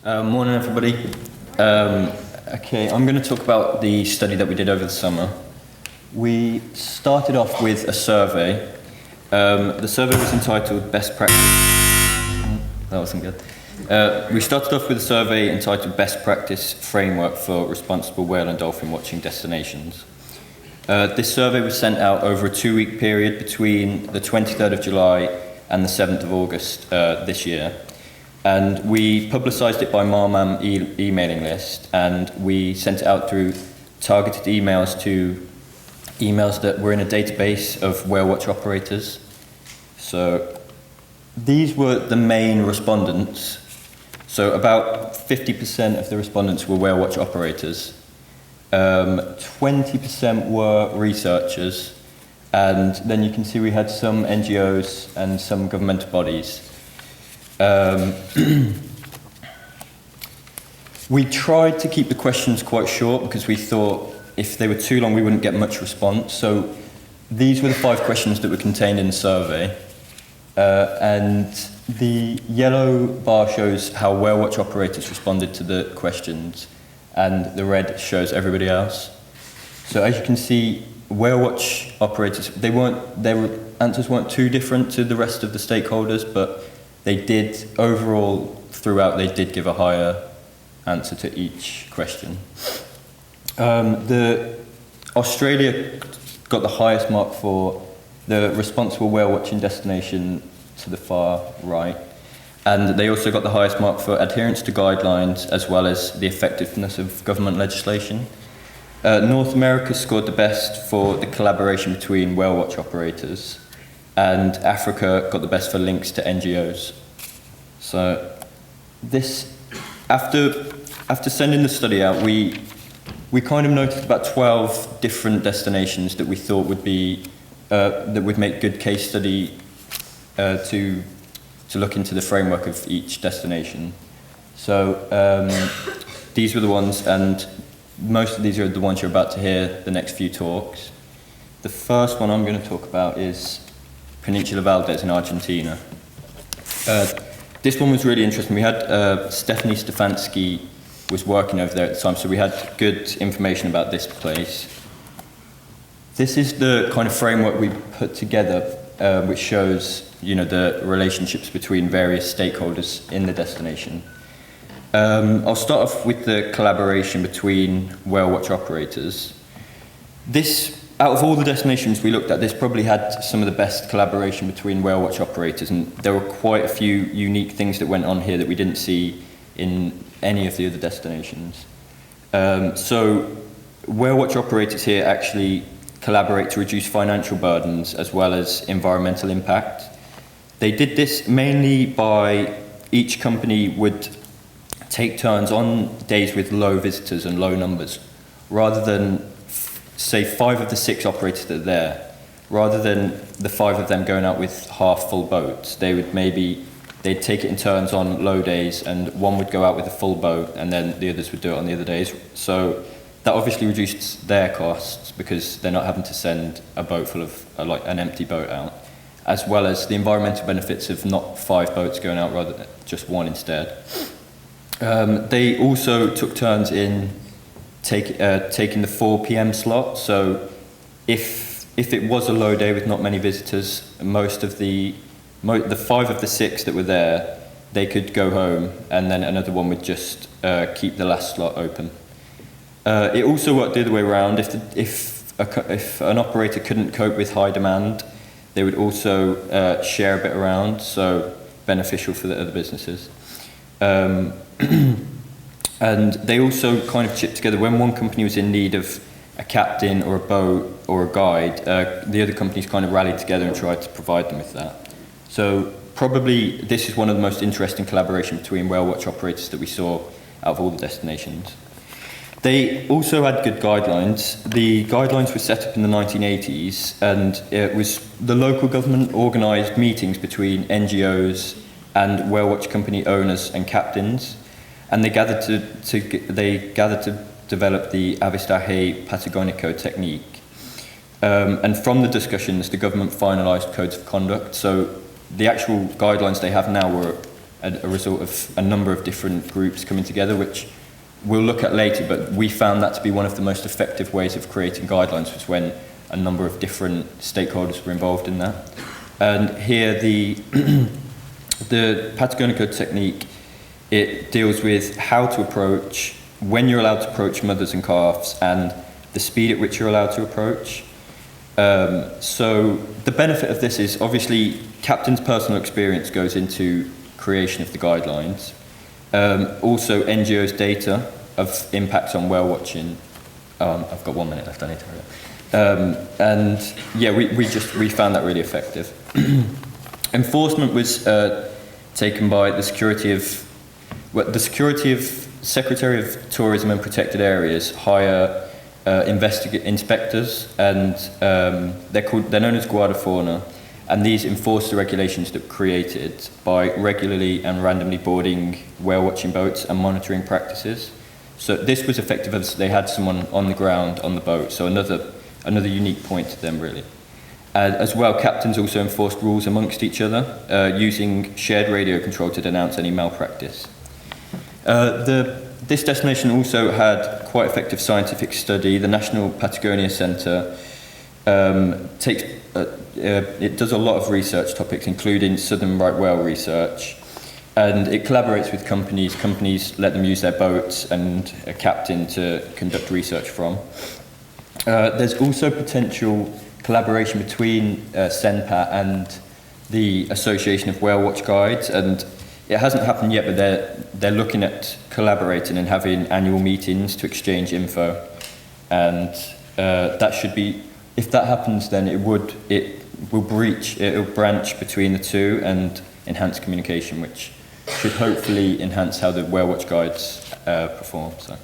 Morning, everybody. Okay, I'm going to talk about the study that we did over the summer. We started off with a survey. The survey was entitled Best Practice. That wasn't good. We started off with a survey entitled Best Practice Framework for Responsible Whale and Dolphin Watching Destinations. This survey was sent out over a 2-week period between the 23rd of July and the 7th of August this year. And we publicised it by Marmam emailing list, and we sent it out through targeted emails to emails that were in a database of whale watch operators. So these were the main respondents. So about 50% of the respondents were whale watch operators. 20% were researchers, and then you can see we had some NGOs and some governmental bodies. We tried to keep the questions quite short because we thought if they were too long we wouldn't get much response. So these were the 5 questions that were contained in the survey. And the yellow bar shows how whale watch operators responded to the questions, and the red shows everybody else. So as you can see, whale watch operators, their answers weren't too different to the rest of the stakeholders, but they did, overall, throughout, they did give a higher answer to each question. Australia got the highest mark for the responsible whale watching destination to the far right, and they also got the highest mark for adherence to guidelines as well as the effectiveness of government legislation. North America scored the best for the collaboration between whale watch operators, and Africa got the best for links to NGOs. So this, after sending the study out, we kind of noticed about 12 different destinations that we thought would be that would make good case study to look into the framework of each destination. So these were the ones, and most of these are the ones you're about to hear the next few talks. The first one I'm going to talk about is Peninsula Valdez in Argentina. This one was really interesting. We had Stephanie Stefanski was working over there at the time, so we had good information about this place. This is the kind of framework we put together, which shows, the relationships between various stakeholders in the destination. I'll start off with the collaboration between whale watch operators. Out of all the destinations we looked at, this probably had some of the best collaboration between whale watch operators, and there were quite a few unique things that went on here that we didn't see in any of the other destinations. So whale watch operators here actually collaborate to reduce financial burdens as well as environmental impact. They did this mainly by each company would take turns on days with low visitors and low numbers, rather than say 5 of the 6 operators that are there, rather than the 5 of them going out with half full boats. They'd take it in turns on low days, and one would go out with a full boat and then the others would do it on the other days. So that obviously reduced their costs because they're not having to send a boat full of like an empty boat out, as well as the environmental benefits of not 5 boats going out, rather than just one instead. They also took turns in taking the 4 p.m. slot. So if it was a low day with not many visitors, the 5 of the 6 that were there, they could go home, and then another one would just keep the last slot open. It also worked the other way around. If an operator couldn't cope with high demand, they would also share a bit around, so beneficial for the other businesses. And they also kind of chipped together. When one company was in need of a captain or a boat or a guide, the other companies kind of rallied together and tried to provide them with that. So probably this is one of the most interesting collaboration between whale watch operators that we saw out of all the destinations. They also had good guidelines. The guidelines were set up in the 1980s, and it was the local government organised meetings between NGOs and whale watch company owners and captains, and they gathered to develop the Avistaje Patagonico technique. And from the discussions, the government finalised codes of conduct. So the actual guidelines they have now were a result of a number of different groups coming together, which we'll look at later, but we found that to be one of the most effective ways of creating guidelines was when a number of different stakeholders were involved in that. And here the Patagonia Code technique, it deals with how to approach, when you're allowed to approach mothers and calves, and the speed at which you're allowed to approach. So the benefit of this is obviously captain's personal experience goes into creation of the guidelines. Also NGOs' data of impacts on whale watching. I've got 1 minute left, I need to hurry up. And yeah, we found that really effective. Enforcement was taken by the Secretary of Secretary of Tourism and Protected Areas hire inspectors, and they're known as Guarda Fauna, and these enforce the regulations that were created by regularly and randomly boarding whale watching boats and monitoring practices. So this was effective as they had someone on the ground on the boat, so another unique point to them really. As well, captains also enforced rules amongst each other, using shared radio control to denounce any malpractice. This destination also had quite effective scientific study. The National Patagonia Centre it does a lot of research topics, including southern right whale research, and it collaborates with companies. Companies let them use their boats and a captain to conduct research from. There's also potential collaboration between SENPAT and the Association of Whale Watch Guides, and it hasn't happened yet, but they're looking at collaborating and having annual meetings to exchange info, and that should be, if that happens, then it will branch between the two and enhance communication, which should hopefully enhance how the Whale Watch Guides perform. So.